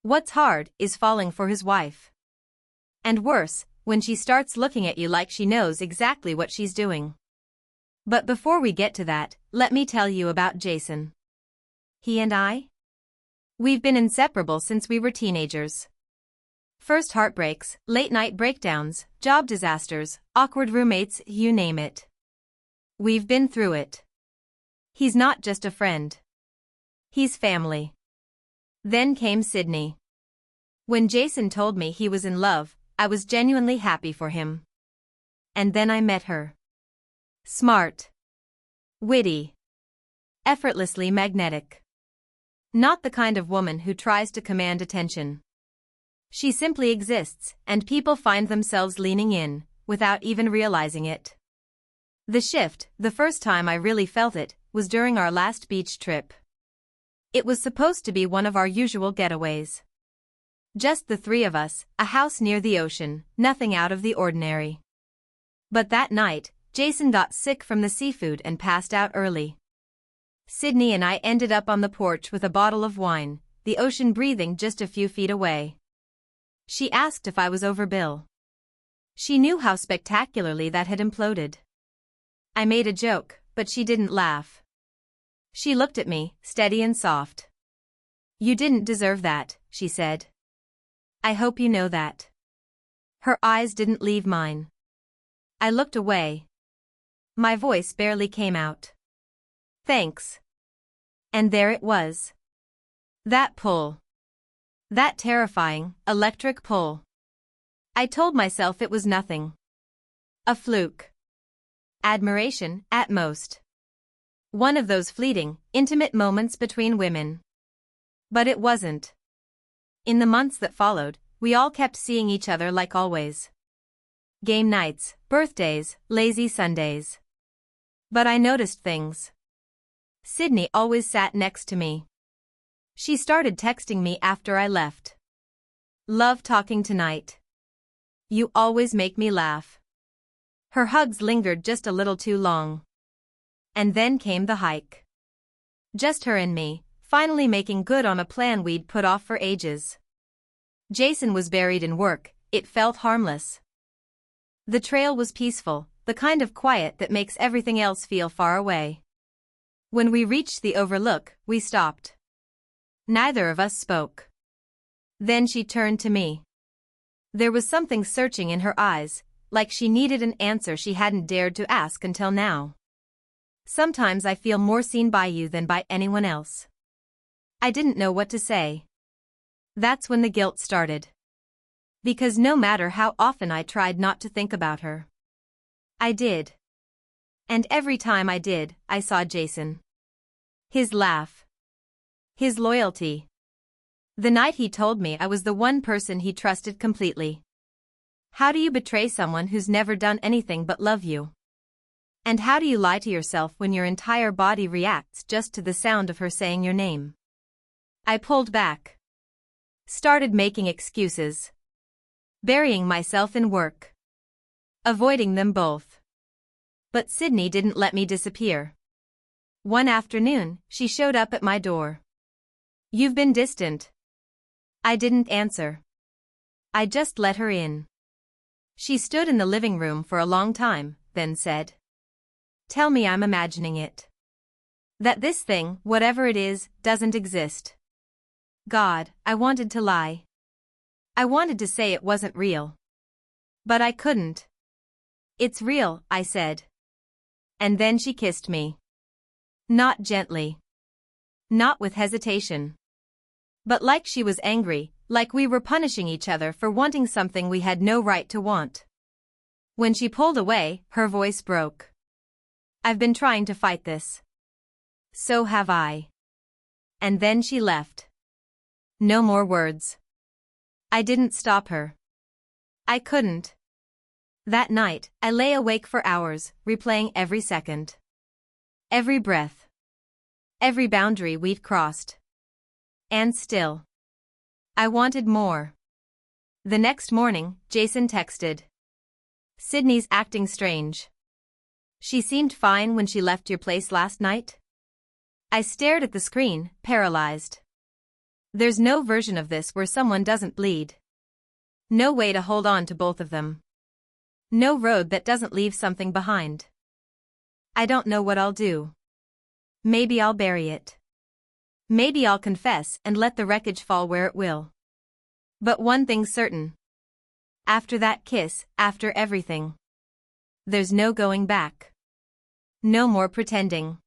What's hard is falling for his wife. And worse, when she starts looking at you like she knows exactly what she's doing. But before we get to that, let me tell you about Jason. He and I? We've been inseparable since we were teenagers. First heartbreaks, late-night breakdowns, job disasters, awkward roommates, you name it. We've been through it. He's not just a friend. He's family. Then came Sydney. When Jason told me he was in love, I was genuinely happy for him. And then I met her. Smart. Witty. Effortlessly magnetic. Not the kind of woman who tries to command attention. She simply exists, and people find themselves leaning in, without even realizing it. The shift, the first time I really felt it, was during our last beach trip. It was supposed to be one of our usual getaways. Just the three of us, a house near the ocean, nothing out of the ordinary. But that night, Jason got sick from the seafood and passed out early. Sydney and I ended up on the porch with a bottle of wine, the ocean breathing just a few feet away. She asked if I was over Bill. She knew how spectacularly that had imploded. I made a joke, but she didn't laugh. She looked at me, steady and soft. "You didn't deserve that," she said. "I hope you know that." Her eyes didn't leave mine. I looked away. My voice barely came out. "Thanks." And there it was. That pull. That terrifying, electric pull. I told myself it was nothing. A fluke. Admiration, at most. One of those fleeting, intimate moments between women. But it wasn't. In the months that followed, we all kept seeing each other like always. Game nights, birthdays, lazy Sundays. But I noticed things. Sydney always sat next to me. She started texting me after I left. "Love talking tonight. You always make me laugh." Her hugs lingered just a little too long. And then came the hike. Just her and me, finally making good on a plan we'd put off for ages. Jason was buried in work, it felt harmless. The trail was peaceful, the kind of quiet that makes everything else feel far away. When we reached the overlook, we stopped. Neither of us spoke. Then she turned to me. There was something searching in her eyes, like she needed an answer she hadn't dared to ask until now. "Sometimes I feel more seen by you than by anyone else." I didn't know what to say. That's when the guilt started. Because no matter how often I tried not to think about her, I did. And every time I did, I saw Jason. His laugh. His loyalty. The night he told me I was the one person he trusted completely. How do you betray someone who's never done anything but love you? And how do you lie to yourself when your entire body reacts just to the sound of her saying your name? I pulled back. Started making excuses. Burying myself in work. Avoiding them both. But Sydney didn't let me disappear. One afternoon, she showed up at my door. "You've been distant." I didn't answer. I just let her in. She stood in the living room for a long time, then said, "Tell me I'm imagining it. That this thing, whatever it is, doesn't exist." God, I wanted to lie. I wanted to say it wasn't real. But I couldn't. "It's real," I said. And then she kissed me. Not gently. Not with hesitation. But like she was angry, like we were punishing each other for wanting something we had no right to want. When she pulled away, her voice broke. "I've been trying to fight this." "So have I." And then she left. No more words. I didn't stop her. I couldn't. That night, I lay awake for hours, replaying every second. Every breath. Every boundary we'd crossed. And still, I wanted more. The next morning, Jason texted. "Sydney's acting strange. She seemed fine when she left your place last night?" I stared at the screen, paralyzed. There's no version of this where someone doesn't bleed. No way to hold on to both of them. No road that doesn't leave something behind. I don't know what I'll do. Maybe I'll bury it. Maybe I'll confess and let the wreckage fall where it will. But one thing's certain. After that kiss, after everything, there's no going back. No more pretending.